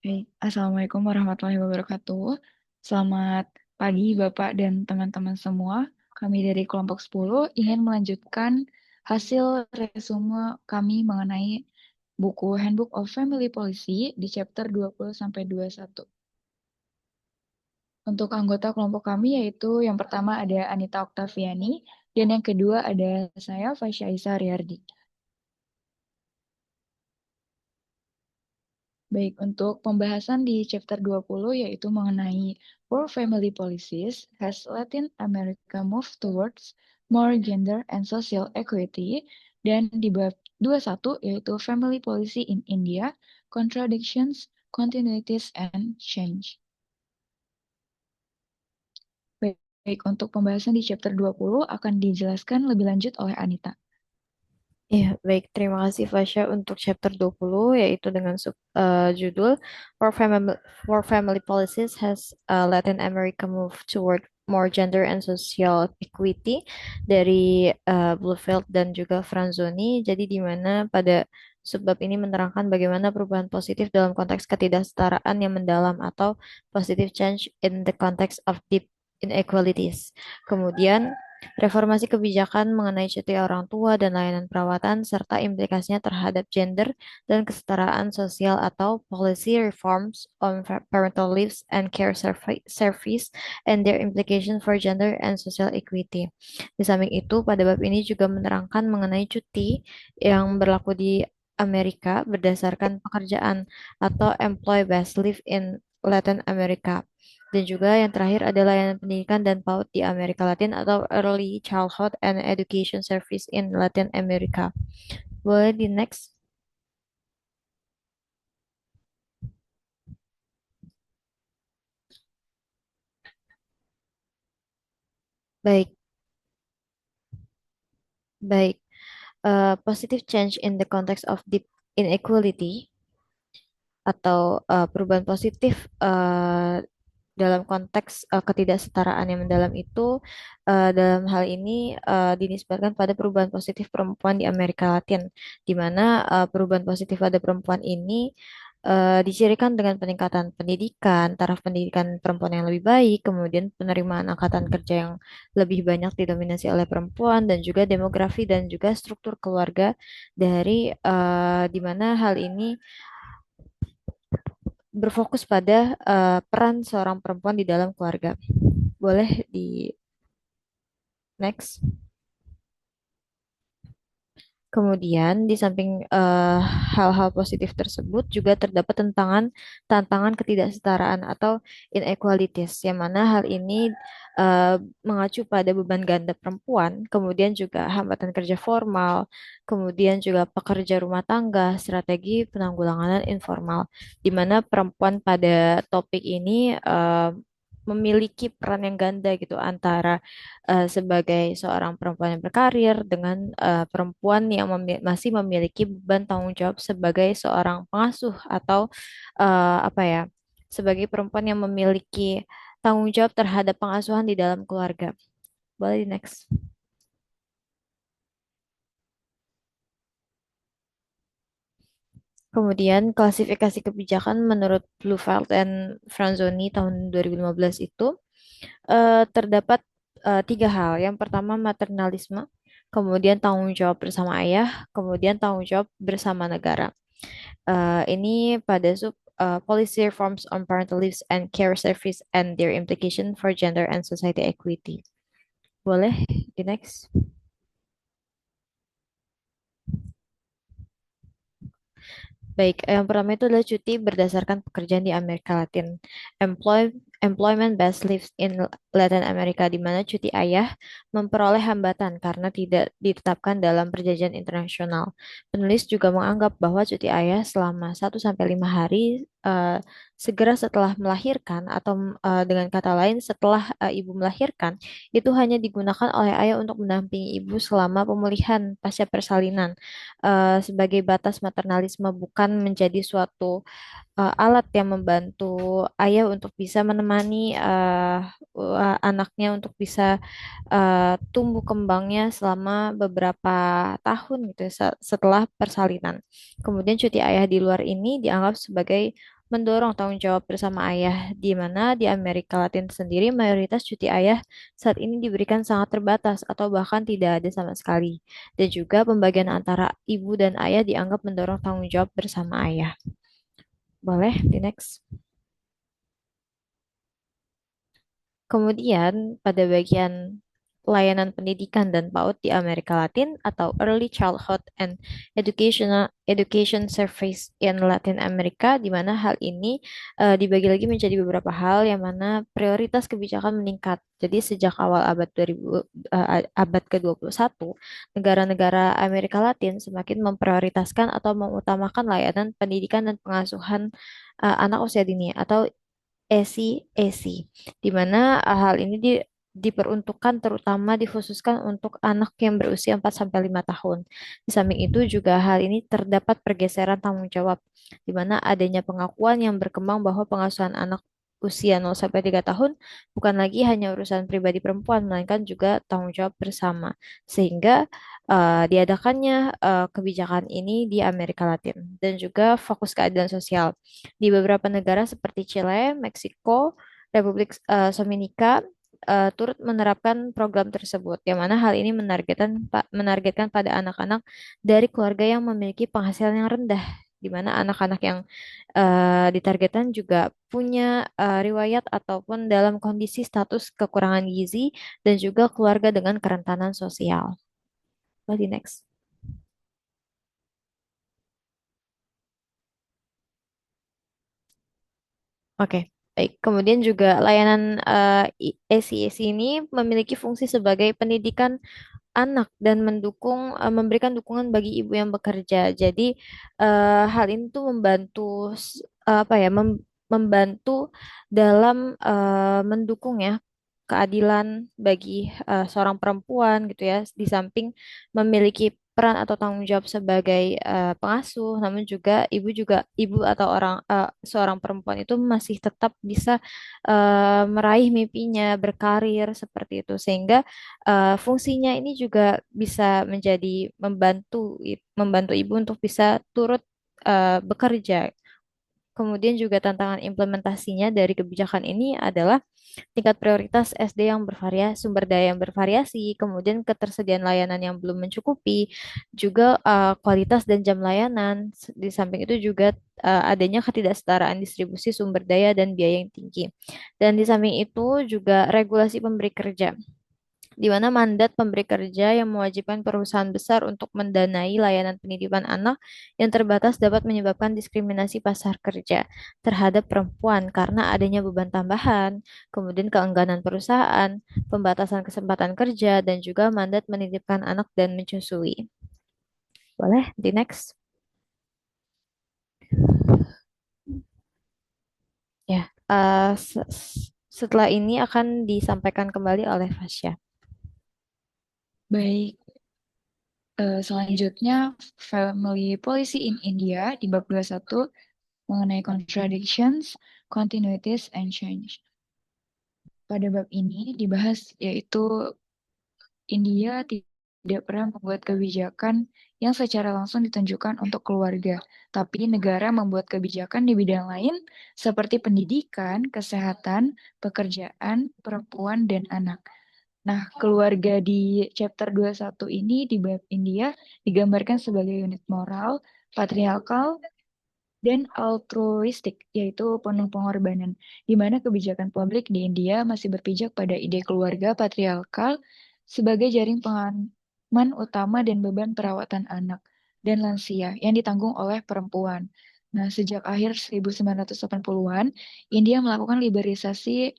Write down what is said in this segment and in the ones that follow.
Baik, Assalamualaikum warahmatullahi wabarakatuh. Selamat pagi Bapak dan teman-teman semua. Kami dari kelompok 10 ingin melanjutkan hasil resume kami mengenai buku Handbook of Family Policy di chapter 20 sampai 21. Untuk anggota kelompok kami yaitu yang pertama ada Anita Oktaviani dan yang kedua ada saya Fasya Isa Riardi. Baik, untuk pembahasan di chapter 20 yaitu mengenai Poor Family Policies has Latin America moved towards more gender and social equity, dan di bab 21 yaitu Family Policy in India, Contradictions, Continuities, and Change. Baik, baik, untuk pembahasan di chapter 20 akan dijelaskan lebih lanjut oleh Anita. Ya, baik. Terima kasih Fasya untuk chapter 20 yaitu dengan judul For Family Policies has Latin America Moved Toward More Gender and Social Equity dari Bluefield dan juga Franzoni. Jadi di mana pada subbab ini menerangkan bagaimana perubahan positif dalam konteks ketidaksetaraan yang mendalam atau positive change in the context of deep inequalities. Kemudian reformasi kebijakan mengenai cuti orang tua dan layanan perawatan, serta implikasinya terhadap gender dan kesetaraan sosial atau policy reforms on parental leaves and care service and their implication for gender and social equity. Di samping itu, pada bab ini juga menerangkan mengenai cuti yang berlaku di Amerika berdasarkan pekerjaan atau employee-based leave in Latin America. Dan juga yang terakhir adalah layanan pendidikan dan PAUD di Amerika Latin atau Early Childhood and Education Service in Latin America. Boleh di next? Baik, baik. Positive change in the context of deep inequality atau perubahan positif dalam konteks ketidaksetaraan yang mendalam itu dalam hal ini dinisbatkan pada perubahan positif perempuan di Amerika Latin, di mana perubahan positif pada perempuan ini dicirikan dengan peningkatan pendidikan, taraf pendidikan perempuan yang lebih baik, kemudian penerimaan angkatan kerja yang lebih banyak didominasi oleh perempuan, dan juga demografi dan juga struktur keluarga dari di mana hal ini berfokus pada peran seorang perempuan di dalam keluarga. Boleh di next. Kemudian di samping hal-hal positif tersebut juga terdapat tantangan ketidaksetaraan atau inequalities, yang mana hal ini eh, mengacu pada beban ganda perempuan, kemudian juga hambatan kerja formal, kemudian juga pekerja rumah tangga, strategi penanggulangan informal, di mana perempuan pada topik ini memiliki peran yang ganda gitu antara sebagai seorang perempuan yang berkarir dengan perempuan yang masih memiliki beban tanggung jawab sebagai seorang pengasuh atau apa ya, sebagai perempuan yang memiliki tanggung jawab terhadap pengasuhan di dalam keluarga. Boleh di next. Kemudian klasifikasi kebijakan menurut Bluefeld dan Franzoni tahun 2015 itu terdapat tiga hal. Yang pertama maternalisme, kemudian tanggung jawab bersama ayah, kemudian tanggung jawab bersama negara. Ini pada sub policy reforms on parental leaves and care service and their implication for gender and society equity. Boleh di next. Baik, yang pertama itu adalah cuti berdasarkan pekerjaan di Amerika Latin. Employment based leave in Latin America, di mana cuti ayah memperoleh hambatan karena tidak ditetapkan dalam perjanjian internasional. Penulis juga menganggap bahwa cuti ayah selama 1 sampai 5 hari segera setelah melahirkan atau dengan kata lain setelah ibu melahirkan itu hanya digunakan oleh ayah untuk mendampingi ibu selama pemulihan pasca persalinan sebagai batas maternalisme, bukan menjadi suatu alat yang membantu ayah untuk bisa menemani anaknya untuk bisa tumbuh kembangnya selama beberapa tahun gitu ya, setelah persalinan. Kemudian cuti ayah di luar ini dianggap sebagai mendorong tanggung jawab bersama ayah, di mana di Amerika Latin sendiri mayoritas cuti ayah saat ini diberikan sangat terbatas atau bahkan tidak ada sama sekali. Dan juga pembagian antara ibu dan ayah dianggap mendorong tanggung jawab bersama ayah. Boleh, di next. Kemudian, pada bagian layanan pendidikan dan PAUD di Amerika Latin atau Early Childhood and Education Service in Latin America, di mana hal ini dibagi lagi menjadi beberapa hal yang mana prioritas kebijakan meningkat. Jadi sejak awal abad 2000, abad ke-21, negara-negara Amerika Latin semakin memprioritaskan atau mengutamakan layanan pendidikan dan pengasuhan anak usia dini atau ESI, di mana hal ini diperuntukkan terutama dikhususkan untuk anak yang berusia 4 sampai 5 tahun. Di samping itu juga hal ini terdapat pergeseran tanggung jawab, di mana adanya pengakuan yang berkembang bahwa pengasuhan anak usia 0 sampai 3 tahun bukan lagi hanya urusan pribadi perempuan, melainkan juga tanggung jawab bersama. Sehingga diadakannya kebijakan ini di Amerika Latin dan juga fokus keadilan sosial. Di beberapa negara seperti Chile, Meksiko, Republik Dominika turut menerapkan program tersebut, yang mana hal ini menargetkan pada anak-anak dari keluarga yang memiliki penghasilan yang rendah, di mana anak-anak yang ditargetkan juga punya riwayat ataupun dalam kondisi status kekurangan gizi dan juga keluarga dengan kerentanan sosial. Lagi next. Oke, baik. Kemudian juga layanan ACAC ini memiliki fungsi sebagai pendidikan anak dan memberikan dukungan bagi ibu yang bekerja. Jadi hal ini tuh membantu apa ya, membantu dalam mendukung ya keadilan bagi seorang perempuan gitu ya, di samping memiliki peran atau tanggung jawab sebagai pengasuh, namun ibu atau seorang perempuan itu masih tetap bisa meraih mimpinya, berkarir seperti itu, sehingga fungsinya ini juga bisa menjadi membantu ibu untuk bisa turut bekerja. Kemudian juga tantangan implementasinya dari kebijakan ini adalah tingkat prioritas SD yang bervariasi, sumber daya yang bervariasi, kemudian ketersediaan layanan yang belum mencukupi, juga kualitas dan jam layanan. Di samping itu juga adanya ketidaksetaraan distribusi sumber daya dan biaya yang tinggi. Dan di samping itu juga regulasi pemberi kerja, di mana mandat pemberi kerja yang mewajibkan perusahaan besar untuk mendanai layanan pendidikan anak yang terbatas dapat menyebabkan diskriminasi pasar kerja terhadap perempuan karena adanya beban tambahan, kemudian keengganan perusahaan, pembatasan kesempatan kerja, dan juga mandat menitipkan anak dan menyusui. Boleh, di next. Ya, setelah ini akan disampaikan kembali oleh Fasya. Baik, selanjutnya Family Policy in India di bab 21 mengenai contradictions, continuities, and change. Pada bab ini dibahas yaitu India tidak pernah membuat kebijakan yang secara langsung ditunjukkan untuk keluarga, tapi negara membuat kebijakan di bidang lain seperti pendidikan, kesehatan, pekerjaan, perempuan, dan anak. Nah, keluarga di chapter 21 ini di bab India digambarkan sebagai unit moral, patriarkal, dan altruistik, yaitu penuh pengorbanan, di mana kebijakan publik di India masih berpijak pada ide keluarga patriarkal sebagai jaring pengaman utama dan beban perawatan anak dan lansia yang ditanggung oleh perempuan. Nah, sejak akhir 1980-an, India melakukan liberalisasi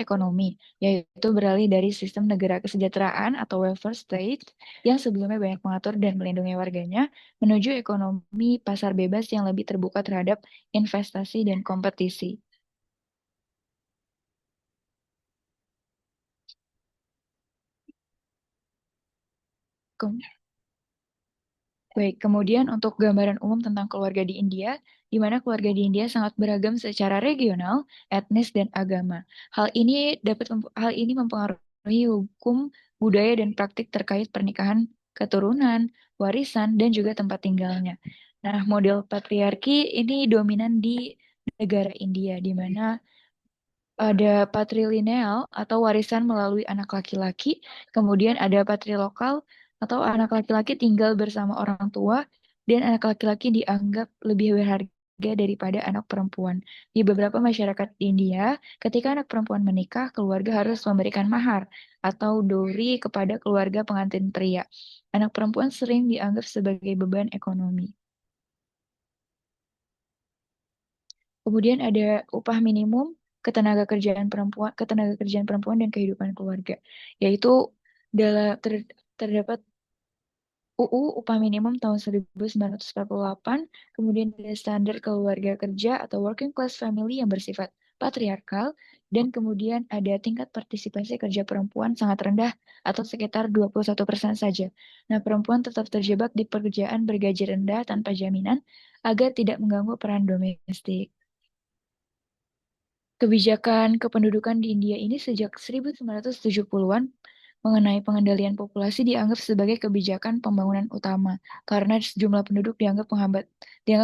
ekonomi, yaitu beralih dari sistem negara kesejahteraan atau welfare state yang sebelumnya banyak mengatur dan melindungi warganya menuju ekonomi pasar bebas yang lebih terbuka terhadap investasi dan kompetisi. Kem- Baik, kemudian untuk gambaran umum tentang keluarga di India, di mana keluarga di India sangat beragam secara regional, etnis, dan agama. Hal ini mempengaruhi hukum, budaya, dan praktik terkait pernikahan, keturunan, warisan, dan juga tempat tinggalnya. Nah, model patriarki ini dominan di negara India, di mana ada patrilineal atau warisan melalui anak laki-laki, kemudian ada patrilokal atau anak laki-laki tinggal bersama orang tua, dan anak laki-laki dianggap lebih berharga daripada anak perempuan. Di beberapa masyarakat di India, ketika anak perempuan menikah, keluarga harus memberikan mahar atau dowry kepada keluarga pengantin pria. Anak perempuan sering dianggap sebagai beban ekonomi. Kemudian ada upah minimum, ketenaga kerjaan perempuan dan kehidupan keluarga, yaitu terdapat UU Upah Minimum tahun 1948, kemudian ada standar keluarga kerja atau working class family yang bersifat patriarkal, dan kemudian ada tingkat partisipasi kerja perempuan sangat rendah atau sekitar 21% saja. Nah, perempuan tetap terjebak di pekerjaan bergaji rendah tanpa jaminan agar tidak mengganggu peran domestik. Kebijakan kependudukan di India ini sejak 1970-an mengenai pengendalian populasi dianggap sebagai kebijakan pembangunan utama karena jumlah penduduk dianggap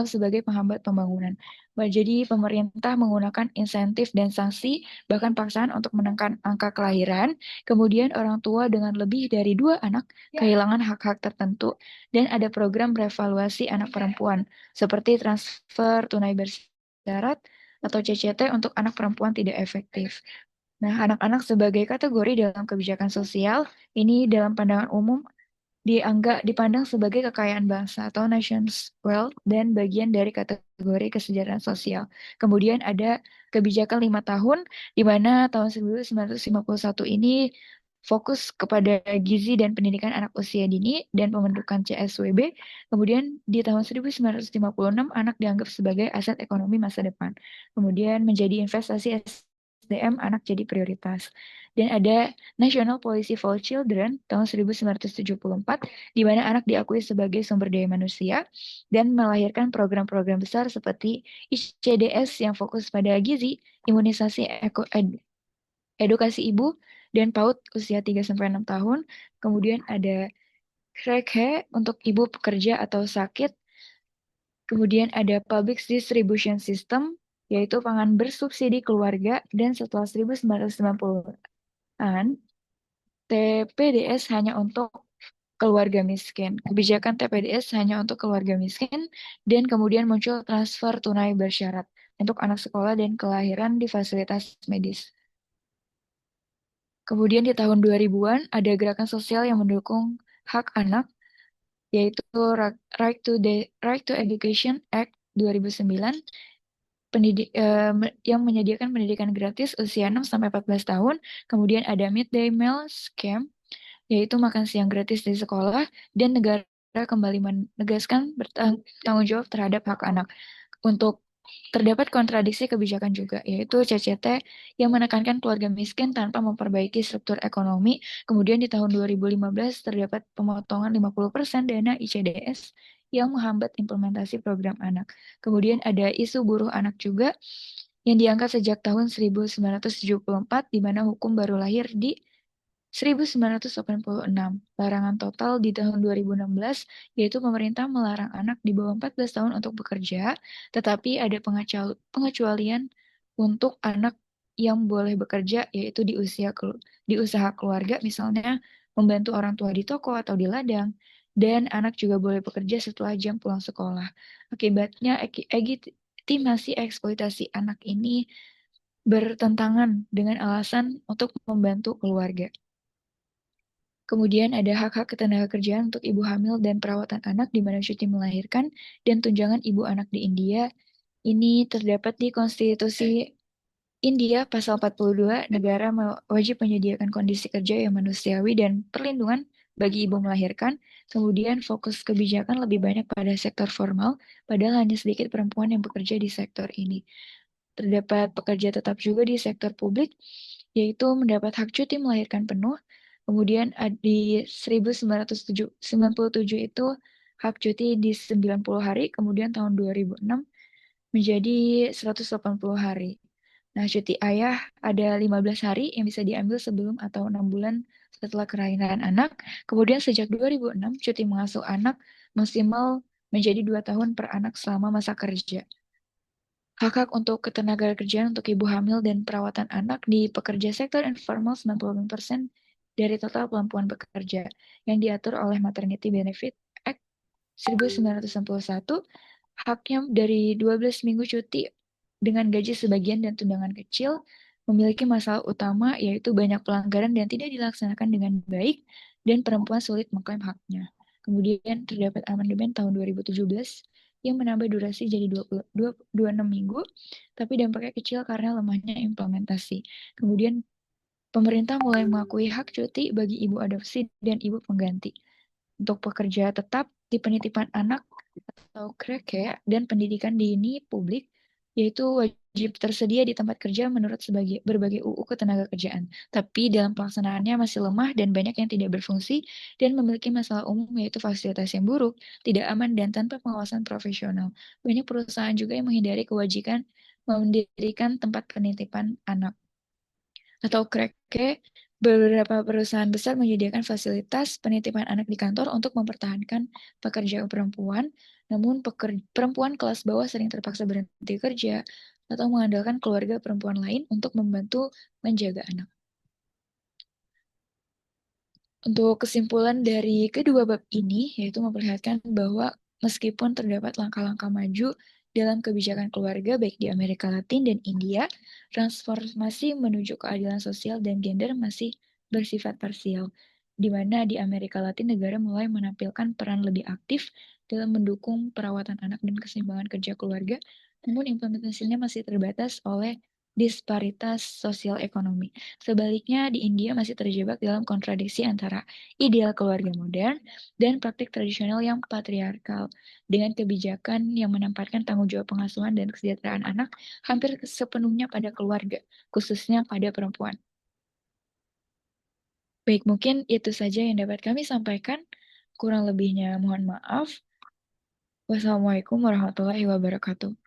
sebagai penghambat pembangunan. Jadi pemerintah menggunakan insentif dan sanksi bahkan paksaan untuk menekan angka kelahiran. Kemudian orang tua dengan lebih dari 2 anak kehilangan hak-hak tertentu dan ada program revaluasi anak perempuan seperti transfer tunai bersyarat atau CCT untuk anak perempuan tidak efektif. Nah, anak-anak sebagai kategori dalam kebijakan sosial ini dalam pandangan umum dipandang sebagai kekayaan bangsa atau nation's wealth dan bagian dari kategori kesejahteraan sosial. Kemudian ada kebijakan 5 tahun di mana tahun 1951 ini fokus kepada gizi dan pendidikan anak usia dini dan pembentukan CSWB. Kemudian di tahun 1956 anak dianggap sebagai aset ekonomi masa depan. Kemudian menjadi investasi SDM anak jadi prioritas. Dan ada National Policy for Children tahun 1974, di mana anak diakui sebagai sumber daya manusia dan melahirkan program-program besar seperti ICDS yang fokus pada gizi, imunisasi edukasi ibu dan PAUD usia 3-6 tahun. Kemudian ada KREKHE untuk ibu pekerja atau sakit. Kemudian ada Public Distribution System, yaitu pangan bersubsidi keluarga. Dan setelah 1990-an, TPDS hanya untuk keluarga miskin. Kebijakan TPDS hanya untuk keluarga miskin, dan kemudian muncul transfer tunai bersyarat untuk anak sekolah dan kelahiran di fasilitas medis. Kemudian di tahun 2000-an ada gerakan sosial yang mendukung hak anak, yaitu Right to Education Act 2009 yang menyediakan pendidikan gratis usia 6-14 tahun. Kemudian ada Midday Meal Scam, yaitu makan siang gratis di sekolah, dan negara kembali menegaskan bertanggung jawab terhadap hak anak. Untuk terdapat kontradiksi kebijakan juga, yaitu CCT yang menekankan keluarga miskin tanpa memperbaiki struktur ekonomi. Kemudian di tahun 2015 terdapat pemotongan 50% dana ICDS yang menghambat implementasi program anak. Kemudian ada isu buruh anak juga yang diangkat sejak tahun 1974, di mana hukum baru lahir di 1986. Larangan total di tahun 2016, yaitu pemerintah melarang anak di bawah 14 tahun untuk bekerja, tetapi ada pengecualian untuk anak yang boleh bekerja, yaitu di usaha keluarga, misalnya membantu orang tua di toko atau di ladang, dan anak juga boleh bekerja setelah jam pulang sekolah. Akibatnya, legitimasi eksploitasi anak ini bertentangan dengan alasan untuk membantu keluarga. Kemudian ada hak-hak ketenagakerjaan untuk ibu hamil dan perawatan anak di mana cuti melahirkan dan tunjangan ibu anak di India. Ini terdapat di Konstitusi India pasal 42, negara wajib menyediakan kondisi kerja yang manusiawi dan perlindungan bagi ibu melahirkan. Kemudian fokus kebijakan lebih banyak pada sektor formal, padahal hanya sedikit perempuan yang bekerja di sektor ini. Terdapat pekerja tetap juga di sektor publik, yaitu mendapat hak cuti melahirkan penuh. Kemudian di 1997 itu hak cuti di 90 hari, kemudian tahun 2006 menjadi 180 hari. Nah, cuti ayah ada 15 hari yang bisa diambil sebelum atau 6 bulan setelah kelahiran anak. Kemudian sejak 2006, cuti mengasuh anak maksimal menjadi 2 tahun per anak selama masa kerja. Hak-hak untuk ketenagakerjaan untuk ibu hamil dan perawatan anak di pekerja sektor informal 95% dari total kemampuan bekerja yang diatur oleh Maternity Benefit Act 1961, haknya dari 12 minggu cuti dengan gaji sebagian dan tunjangan kecil memiliki masalah utama yaitu banyak pelanggaran dan tidak dilaksanakan dengan baik dan perempuan sulit mengklaim haknya. Kemudian terdapat amandemen tahun 2017 yang menambah durasi jadi 26 minggu, tapi dampaknya kecil karena lemahnya implementasi. Kemudian pemerintah mulai mengakui hak cuti bagi ibu adopsi dan ibu pengganti. Untuk pekerja tetap di penitipan anak atau KREKE dan pendidikan dini publik, yaitu wajib tersedia di tempat kerja menurut berbagai UU Ketenagakerjaan. Tapi dalam pelaksanaannya masih lemah dan banyak yang tidak berfungsi dan memiliki masalah umum yaitu fasilitas yang buruk, tidak aman, dan tanpa pengawasan profesional. Banyak perusahaan juga yang menghindari kewajiban mendirikan tempat penitipan anak atau KREKE. Beberapa perusahaan besar menyediakan fasilitas penitipan anak di kantor untuk mempertahankan pekerja perempuan, namun perempuan kelas bawah sering terpaksa berhenti kerja atau mengandalkan keluarga perempuan lain untuk membantu menjaga anak. Untuk kesimpulan dari kedua bab ini, yaitu memperlihatkan bahwa meskipun terdapat langkah-langkah maju dalam kebijakan keluarga baik di Amerika Latin dan India, transformasi menuju keadilan sosial dan gender masih bersifat parsial, di mana di Amerika Latin negara mulai menampilkan peran lebih aktif dalam mendukung perawatan anak dan keseimbangan kerja keluarga, namun implementasinya masih terbatas oleh disparitas sosial ekonomi. Sebaliknya, di India masih terjebak dalam kontradiksi antara ideal keluarga modern dan praktik tradisional yang patriarkal, dengan kebijakan yang menempatkan tanggung jawab pengasuhan dan kesejahteraan anak hampir sepenuhnya pada keluarga, khususnya pada perempuan. Baik, mungkin itu saja yang dapat kami sampaikan. Kurang lebihnya mohon maaf. Wassalamualaikum warahmatullahi wabarakatuh.